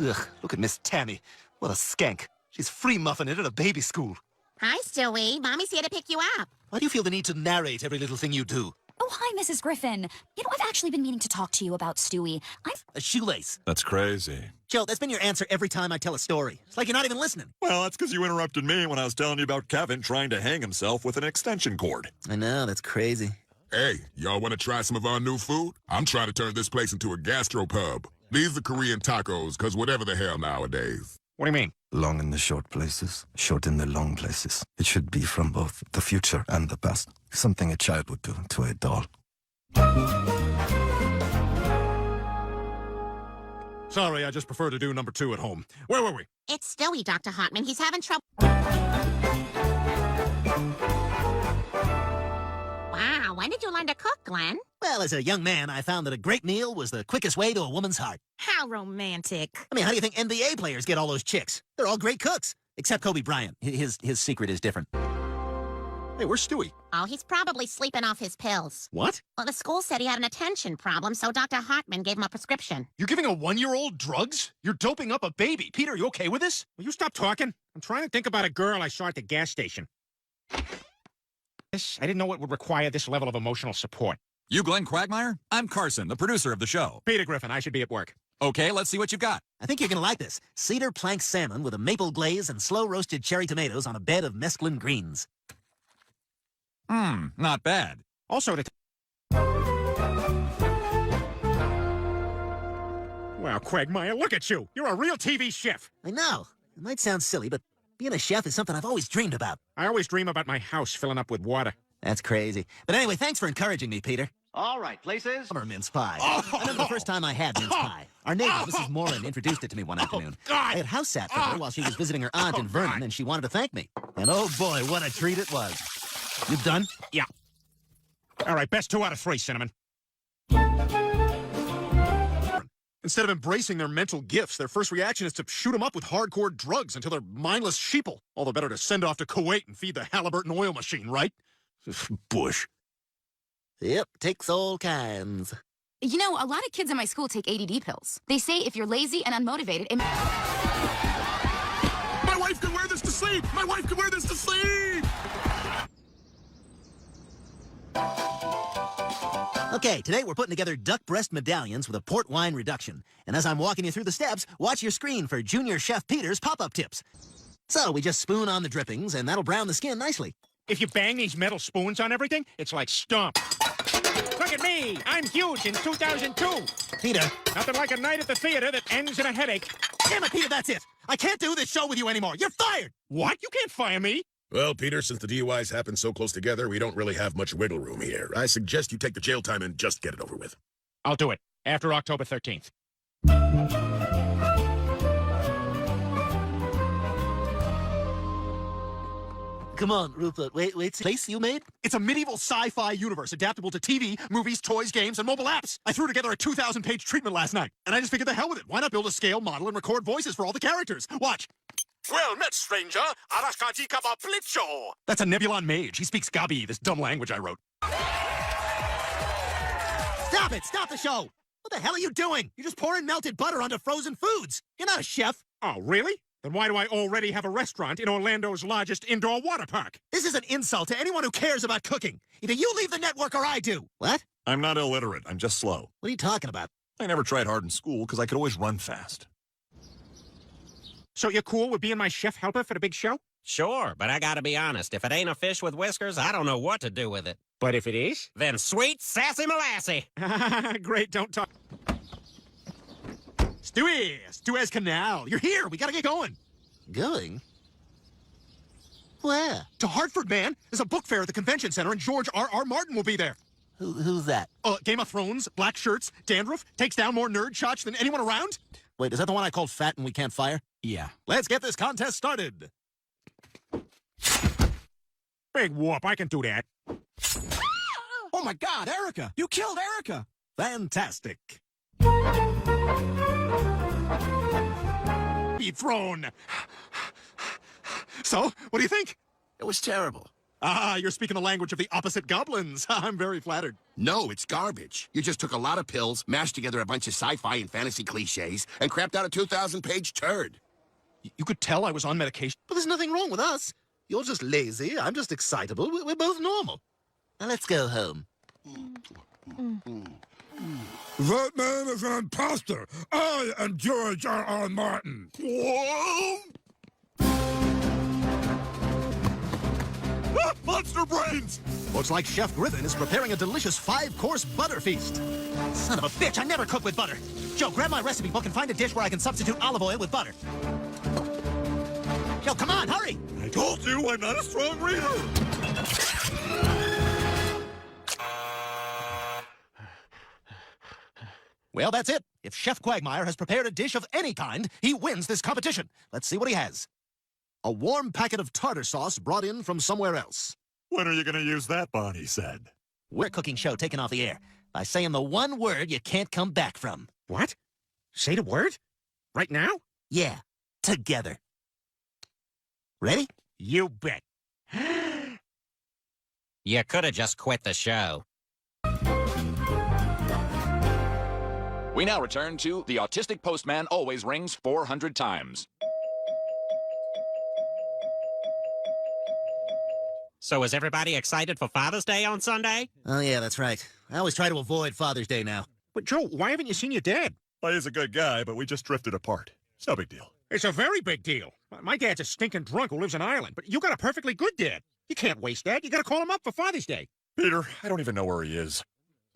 Ugh, look at Miss Tammy. What a skank. She's free muffing it at a baby school. Hi, Stewie. Mommy's here to pick you up. Why do you feel the need to narrate every little thing you do? Oh, hi, Mrs. Griffin. You know, I've actually been meaning to talk to you about Stewie. A shoelace. That's crazy. Joe, that's been your answer every time I tell a story. It's like you're not even listening. Well, that's because you interrupted me when I was telling you about Kevin trying to hang himself with an extension cord. I know, that's crazy. Hey, y'all want to try some of our new food? I'm trying to turn this place into a gastropub. These are Korean tacos, because whatever the hell nowadays. What do you mean? Long in the short places, short in the long places. It should be from both the future and the past. Something a child would do to a doll. Sorry, I just prefer to do number 2 at home. Where were we? It's Stewie, Dr. Hartman. He's having trouble. Wow, when did you learn to cook, Glenn? Well, as a young man, I found that a great meal was the quickest way to a woman's heart. How romantic. I mean, how do you think NBA players get all those chicks? They're all great cooks. Except Kobe Bryant. His secret is different. Hey, where's Stewie? Oh, he's probably sleeping off his pills. What? Well, the school said he had an attention problem, so Dr. Hartman gave him a prescription. You're giving a 1-year-old drugs? You're doping up a baby. Peter, you okay with this? Will you stop talking? I'm trying to think about a girl I saw at the gas station. I didn't know it would require this level of emotional support. You Glenn Quagmire? I'm Carson, the producer of the show. Peter Griffin, I should be at work. Okay, let's see what you've got. I think you're going to like this. Cedar plank salmon with a maple glaze and slow-roasted cherry tomatoes on a bed of mesclun greens. Not bad. Also, Wow, Quagmire, look at you. You're a real TV chef. I know. It might sound silly, but being a chef is something I've always dreamed about. I always dream about my house filling up with water. That's crazy. But anyway, thanks for encouraging me, Peter. All right, places. Summer mince pie. I remember the first time I had mince pie. Our neighbor, Mrs. Moreland, introduced it to me one afternoon. I had house sat for her while she was visiting her aunt in Vernon, and she wanted to thank me. And oh boy, what a treat it was. You done? Yeah. All right, best 2 out of 3, Cinnamon. Instead of embracing their mental gifts, their first reaction is to shoot them up with hardcore drugs until they're mindless sheeple. All the better to send off to Kuwait and feed the Halliburton oil machine, right? Bush. Yep, takes all kinds. You know, a lot of kids in my school take ADD pills. They say if you're lazy and unmotivated, it... My wife can wear this to sleep! My wife can wear this to sleep! Okay, today we're putting together duck breast medallions with a port wine reduction. And as I'm walking you through the steps, watch your screen for Junior Chef Peter's pop-up tips. So we just spoon on the drippings, and that'll brown the skin nicely. If you bang these metal spoons on everything, it's like stomp. Look at me! I'm huge in 2002! Peter. Nothing like a night at the theater that ends in a headache. Damn it, Peter, that's it! I can't do this show with you anymore! You're fired! What? You can't fire me! Well, Peter, since the DUIs happen so close together, we don't really have much wiggle room here. I suggest you take the jail time and just get it over with. I'll do it. After October 13th. Come on, Rupert. Wait, place you made? It's a medieval sci-fi universe adaptable to TV, movies, toys, games, and mobile apps. I threw together a 2,000-page treatment last night, and I just figured the hell with it. Why not build a scale model and record voices for all the characters? Watch. Well met, stranger. That's a Nebulon mage. He speaks Gabi, this dumb language I wrote. Stop it! Stop the show! What the hell are you doing? You're just pouring melted butter onto frozen foods. You're not a chef. Oh, really? Then why do I already have a restaurant in Orlando's largest indoor water park? This is an insult to anyone who cares about cooking. Either you leave the network or I do. What? I'm not illiterate. I'm just slow. What are you talking about? I never tried hard in school because I could always run fast. So you're cool with being my chef helper for the big show? Sure, but I gotta be honest. If it ain't a fish with whiskers, I don't know what to do with it. But if it is? Then sweet sassy molassie. Great, don't talk. Suez Canal. You're here. We gotta get going. Going? Where? To Hartford, man. There's a book fair at the convention center, and George R.R. Martin will be there. Who's that? Game of Thrones, black shirts, dandruff, takes down more nerd shots than anyone around. Wait, is that the one I called fat and we can't fire? Yeah. Let's get this contest started. Big whoop, I can do that. Oh my God, Erica! You killed Erica! Fantastic. Be thrown. So, what do you think? It was terrible. Ah, you're speaking the language of the opposite goblins. I'm very flattered. No, it's garbage. You just took a lot of pills, mashed together a bunch of sci-fi and fantasy cliches, and crapped out a 2,000-page turd. You could tell I was on medication. But there's nothing wrong with us. You're just lazy. I'm just excitable. We're both normal. Now let's go home. That man is an imposter. I am George R.R. Martin. Whoa! Ah, monster brains! Looks like Chef Griffin is preparing a delicious 5-course butter feast. Son of a bitch, I never cook with butter. Joe, grab my recipe book and find a dish where I can substitute olive oil with butter. Joe, come on, hurry! I told you I'm not a strong reader! Well, that's it. If Chef Quagmire has prepared a dish of any kind, he wins this competition. Let's see what he has. A warm packet of tartar sauce brought in from somewhere else. When are you going to use that, Bonnie said? We're a cooking show taken off the air by saying the one word you can't come back from. What? Say the word? Right now? Yeah, together. Ready? You bet. You could have just quit the show. We now return to The Autistic Postman Always Rings 400 Times. So is everybody excited for Father's Day on Sunday? Oh, yeah, that's right. I always try to avoid Father's Day now. But, Joe, why haven't you seen your dad? Well, he's a good guy, but we just drifted apart. It's no big deal. It's a very big deal. My dad's a stinking drunk who lives in Ireland, but you got a perfectly good dad. You can't waste that. You got to call him up for Father's Day. Peter, I don't even know where he is.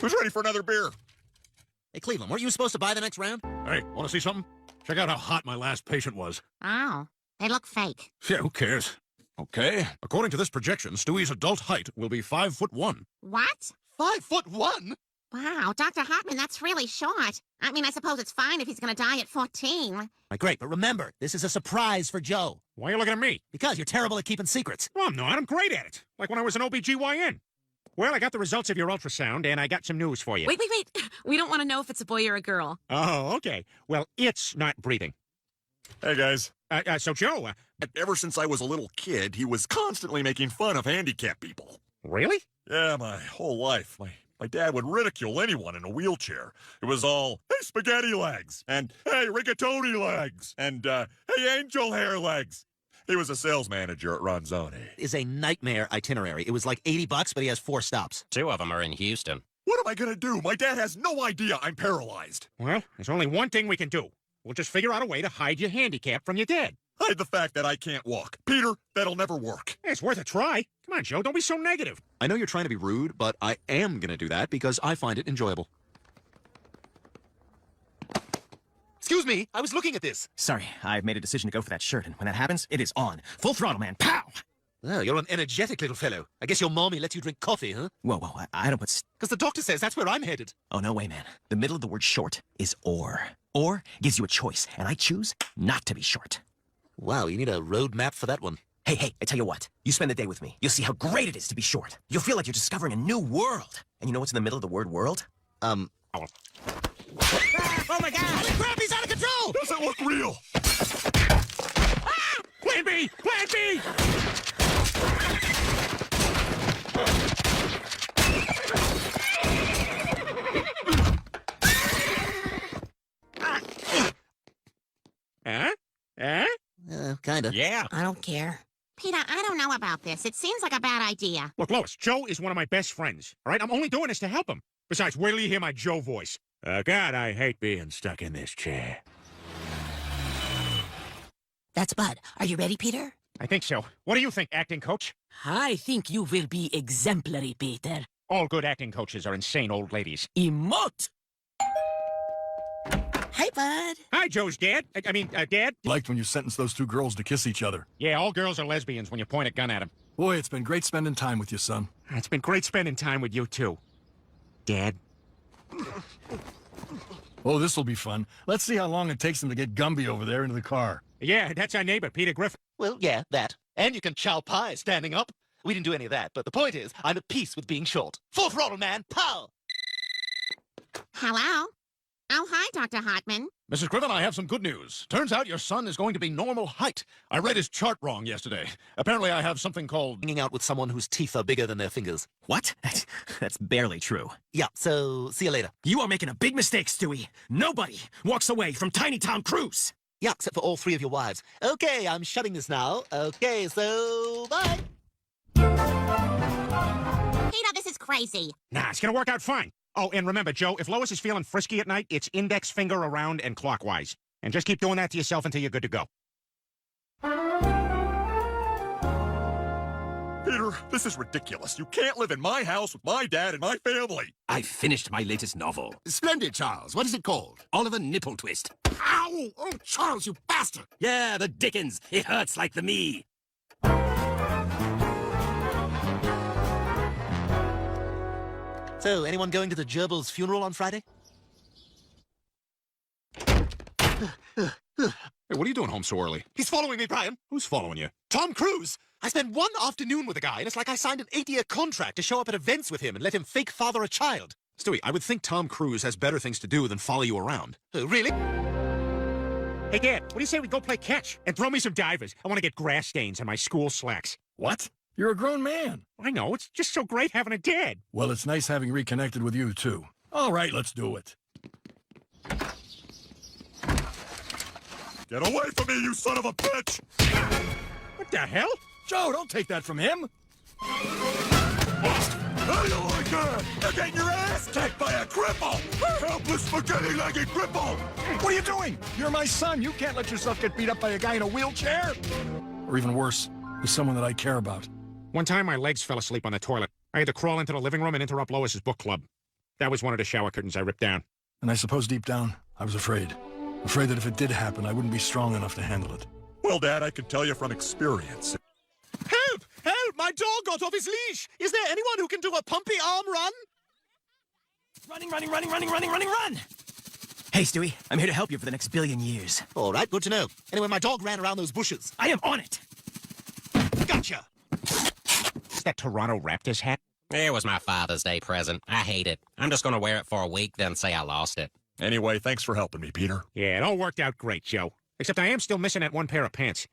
Who's ready for another beer? Hey, Cleveland, weren't you supposed to buy the next round? Hey, want to see something? Check out how hot my last patient was. Oh, they look fake. Yeah, who cares? Okay. According to this projection, Stewie's adult height will be 5'1". What? 5'1"? Wow, Dr. Hartman, that's really short. I mean, I suppose it's fine if he's going to die at 14. Right, great, but remember, this is a surprise for Joe. Why are you looking at me? Because you're terrible at keeping secrets. Well, I'm not. I'm great at it. Like when I was an OBGYN. Well, I got the results of your ultrasound, and I got some news for you. Wait. We don't want to know if it's a boy or a girl. Oh, okay. Well, it's not breathing. Hey, guys. So, Joe... Ever since I was a little kid, he was constantly making fun of handicapped people. Really? Yeah, my whole life. My dad would ridicule anyone in a wheelchair. It was all, hey, spaghetti legs, and hey, rigatoni legs, and hey, angel hair legs. He was a sales manager at Ronzoni. Is a nightmare itinerary. It was like $80, but he has 4 stops. 2 of them are in Houston. What am I gonna do? My dad has no idea I'm paralyzed. Well, there's only one thing we can do. We'll just figure out a way to hide your handicap from your dad. Hide the fact that I can't walk. Peter, that'll never work. Hey, it's worth a try. Come on, Joe, don't be so negative. I know you're trying to be rude, but I am going to do that because I find it enjoyable. Excuse me, I was looking at this. Sorry, I've made a decision to go for that shirt, and when that happens, it is on. Full throttle, man. Pow! Oh, you're an energetic little fellow. I guess your mommy lets you drink coffee, huh? Whoa, I don't put... Because the doctor says that's where I'm headed. Oh, no way, man. The middle of the word short is or. Or gives you a choice, and I choose not to be short. Wow, you need a road map for that one. Hey, I tell you what. You spend the day with me. You'll see how great it is to be short. You'll feel like you're discovering a new world. And you know what's in the middle of the word world? Oh my God! Holy crap, he's out of control! Doesn't look real. Ah! Plan B! Plan B! Kinda. Yeah. I don't care. Peter, I don't know about this. It seems like a bad idea. Look, Lois, Joe is one of my best friends, all right? I'm only doing this to help him. Besides, wait till you hear my Joe voice. God, I hate being stuck in this chair. That's Bud. Are you ready, Peter? I think so. What do you think, acting coach? I think you will be exemplary, Peter. All good acting coaches are insane old ladies. Emote! Hi, Bud. Hi, Joe's dad. Dad. Liked when you sentenced those 2 girls to kiss each other. Yeah, all girls are lesbians when you point a gun at them. Boy, it's been great spending time with you, son. It's been great spending time with you, too. Dad. Oh, this'll be fun. Let's see how long it takes them to get Gumby over there into the car. Yeah, that's our neighbor, Peter Griffin. Well, yeah, that. And you can chow pie standing up. We didn't do any of that, but the point is, I'm at peace with being short. Full throttle, man. Pow! Hello? Oh, hi, Dr. Hartman. Mrs. Griffin, I have some good news. Turns out your son is going to be normal height. I read his chart wrong yesterday. Apparently I have something called... Hanging out with someone whose teeth are bigger than their fingers. What? That's barely true. Yeah, so see you later. You are making a big mistake, Stewie. Nobody walks away from Tiny Town Cruise. Yeah, except for all 3 of your wives. Okay, I'm shutting this now. Okay, so bye. Peter, this is crazy. Nah, it's gonna work out fine. Oh, and remember, Joe, if Lois is feeling frisky at night, it's index finger around and clockwise. And just keep doing that to yourself until you're good to go. Peter, this is ridiculous. You can't live in my house with my dad and my family. I finished my latest novel. Splendid, Charles. What is it called? Oliver Nipple Twist. Ow! Oh, Charles, you bastard! Yeah, the Dickens. It hurts like the me. So, anyone going to the gerbil's funeral on Friday? Hey, what are you doing home so early? He's following me, Brian. Who's following you? Tom Cruise. I spent one afternoon with a guy, and it's like I signed an 8-year contract to show up at events with him and let him fake father a child. Stewie, I would think Tom Cruise has better things to do than follow you around. Oh, really? Hey, Dad, what do you say we go play catch? And throw me some divers. I want to get grass stains on my school slacks. What? You're a grown man. I know, it's just so great having a dad. Well, it's nice having reconnected with you, too. All right, let's do it. Get away from me, you son of a bitch! What the hell? Joe, don't take that from him. How you like that? You're getting your ass kicked by a cripple! A helpless spaghetti-legged cripple! What are you doing? You're my son. You can't let yourself get beat up by a guy in a wheelchair. Or even worse, with someone that I care about. One time my legs fell asleep on the toilet. I had to crawl into the living room and interrupt Lois's book club. That was one of the shower curtains I ripped down. And I suppose deep down, I was afraid. Afraid that if it did happen, I wouldn't be strong enough to handle it. Well, Dad, I can tell you from experience. Help! Help! My dog got off his leash! Is there anyone who can do a pumpy arm run? Run! Hey, Stewie, I'm here to help you for the next billion years. All right, good to know. Anyway, my dog ran around those bushes. I am on it! Gotcha! Is that Toronto Raptors hat? It was my Father's Day present. I hate it. I'm just gonna wear it for a week, then say I lost it. Anyway, thanks for helping me, Peter. Yeah, it all worked out great, Joe. Except I am still missing that one pair of pants.